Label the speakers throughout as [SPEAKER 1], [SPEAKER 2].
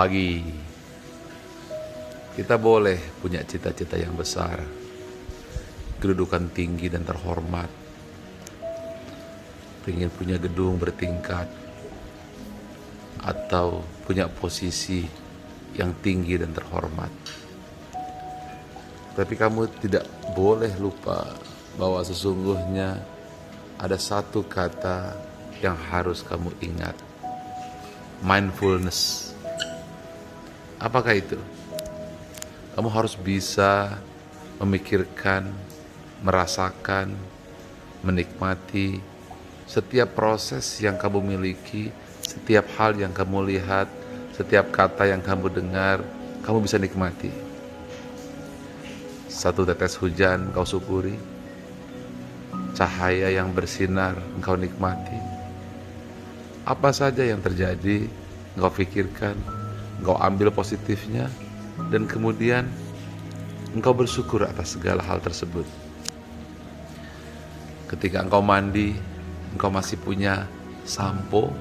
[SPEAKER 1] pagi. Kita boleh punya cita-cita yang besar, kedudukan tinggi dan terhormat, pengen punya gedung bertingkat, atau punya posisi yang tinggi dan terhormat. Tapi kamu tidak boleh lupa bahwa sesungguhnya ada satu kata yang harus kamu ingat. Mindfulness. Apakah itu? Kamu harus bisa memikirkan, merasakan, menikmati setiap proses yang kamu miliki, setiap hal yang kamu lihat, setiap kata yang kamu dengar, kamu bisa nikmati. Satu tetes hujan kau syukuri, cahaya yang bersinar engkau nikmati. Apa saja yang terjadi, engkau pikirkan, engkau ambil positifnya, dan kemudian engkau bersyukur atas segala hal tersebut. Ketika engkau mandi, engkau masih punya sampo,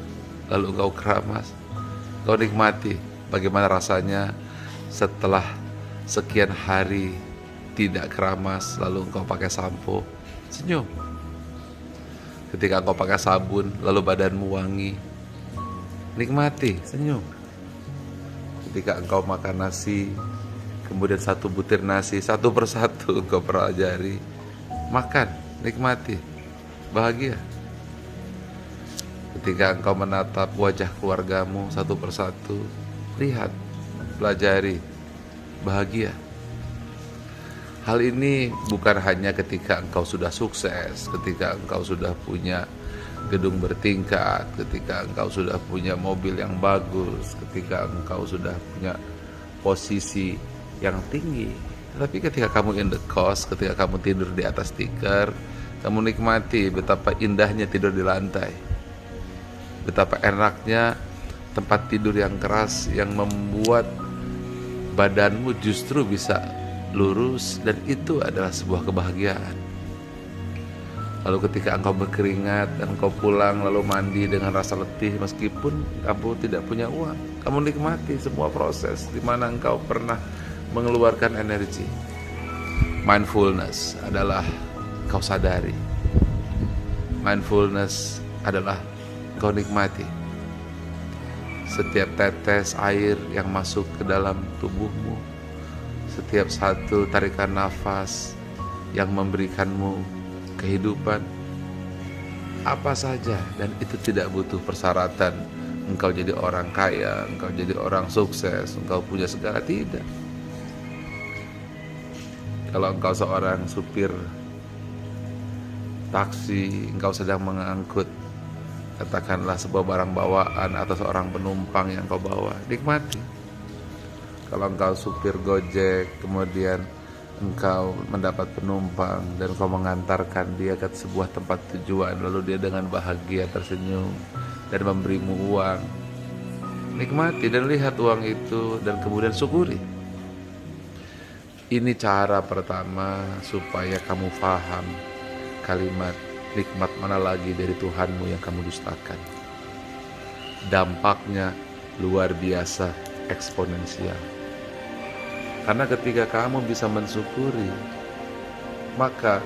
[SPEAKER 1] lalu engkau keramas, engkau nikmati bagaimana rasanya setelah sekian hari tidak keramas, lalu engkau pakai sampo, senyum. Ketika engkau pakai sabun, lalu badanmu wangi, nikmati, senyum. Ketika engkau makan nasi, kemudian satu butir nasi, satu persatu engkau pelajari, makan, nikmati, bahagia. Ketika engkau menatap wajah keluargamu satu persatu, lihat, pelajari, bahagia. Hal ini bukan hanya ketika engkau sudah sukses, ketika engkau sudah punya gedung bertingkat, ketika engkau sudah punya mobil yang bagus, ketika engkau sudah punya posisi yang tinggi. Tapi ketika kamu in the cost, ketika kamu tidur di atas tikar, kamu nikmati betapa indahnya tidur di lantai, betapa enaknya tempat tidur yang keras yang membuat badanmu justru bisa lurus, dan itu adalah sebuah kebahagiaan. Lalu ketika engkau berkeringat dan engkau pulang lalu mandi dengan rasa letih meskipun kamu tidak punya uang, kamu nikmati semua proses di mana engkau pernah mengeluarkan energi. Mindfulness adalah kau sadari. Mindfulness adalah kau nikmati setiap tetes air yang masuk ke dalam tubuhmu, setiap satu tarikan nafas yang memberikanmu kehidupan, apa saja, dan itu tidak butuh persyaratan engkau jadi orang kaya, engkau jadi orang sukses, engkau punya segala, tidak. Kalau engkau seorang supir taksi, engkau sedang mengangkut katakanlah sebuah barang bawaan atau seorang penumpang yang kau bawa, nikmati. Kalau engkau supir Gojek, kemudian engkau mendapat penumpang dan kau mengantarkan dia ke sebuah tempat tujuan, lalu dia dengan bahagia tersenyum dan memberimu uang, nikmati dan lihat uang itu dan kemudian syukuri. Ini cara pertama supaya kamu paham kalimat nikmat mana lagi dari Tuhanmu yang kamu dustakan. Dampaknya luar biasa, eksponensial. Karena ketika kamu bisa mensyukuri, maka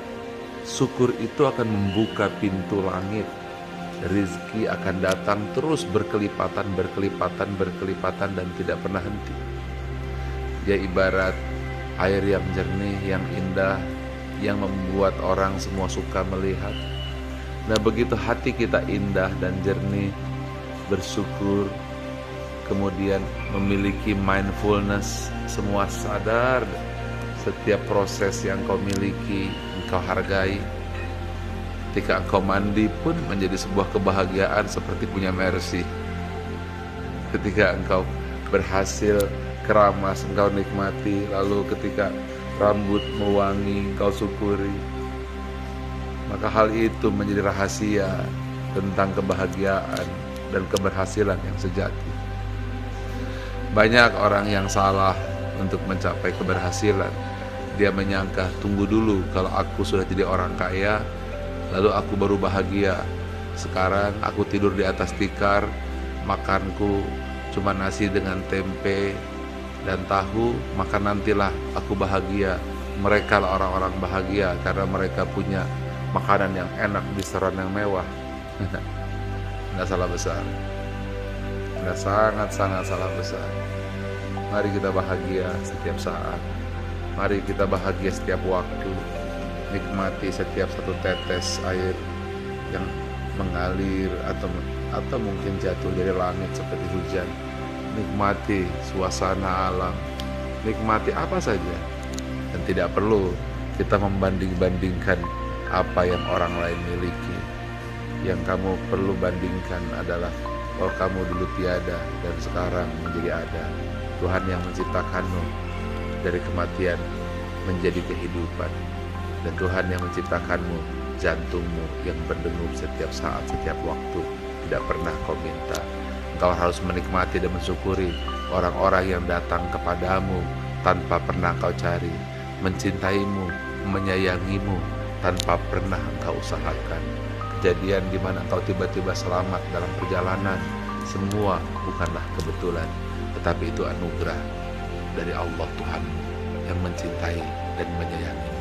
[SPEAKER 1] syukur itu akan membuka pintu langit. Rizki akan datang terus berkelipatan, berkelipatan, berkelipatan dan tidak pernah henti. Dia ibarat air yang jernih, yang indah, yang membuat orang semua suka melihat. Nah, begitu hati kita indah dan jernih, bersyukur, kemudian memiliki mindfulness, semua sadar setiap proses yang kau miliki, engkau hargai. Ketika engkau mandi pun menjadi sebuah kebahagiaan seperti punya Mercy. Ketika engkau berhasil keramas, engkau nikmati. Lalu ketika rambut mewangi, engkau syukuri. Maka hal itu menjadi rahasia tentang kebahagiaan dan keberhasilan yang sejati. Banyak orang yang salah untuk mencapai keberhasilan. Dia menyangka, tunggu dulu, kalau aku sudah jadi orang kaya, lalu aku baru bahagia. Sekarang aku tidur di atas tikar, makanku cuma nasi dengan tempe dan tahu, maka nantilah aku bahagia. Mereka lah orang-orang bahagia karena mereka punya makanan yang enak di restoran yang mewah. Anda salah besar. Anda sangat-sangat salah besar. Mari kita bahagia setiap saat. Mari kita bahagia setiap waktu. Nikmati setiap satu tetes air yang mengalir atau mungkin jatuh dari langit seperti hujan. Nikmati suasana alam. Nikmati apa saja. Dan tidak perlu kita membanding-bandingkan apa yang orang lain miliki. Yang kamu perlu bandingkan adalah bahwa kamu dulu tiada dan sekarang menjadi ada. Tuhan yang menciptakanmu dari kematian menjadi kehidupan. Dan Tuhan yang menciptakanmu jantungmu yang berdegup setiap saat, setiap waktu. Tidak pernah kau minta. Engkau harus menikmati dan mensyukuri orang-orang yang datang kepadamu tanpa pernah kau cari, mencintaimu, menyayangimu tanpa pernah engkau usahakan. Kejadian di mana engkau tiba-tiba selamat dalam perjalanan, semua bukanlah kebetulan, tetapi itu anugerah dari Allah Tuhanmu yang mencintai dan menyayangi.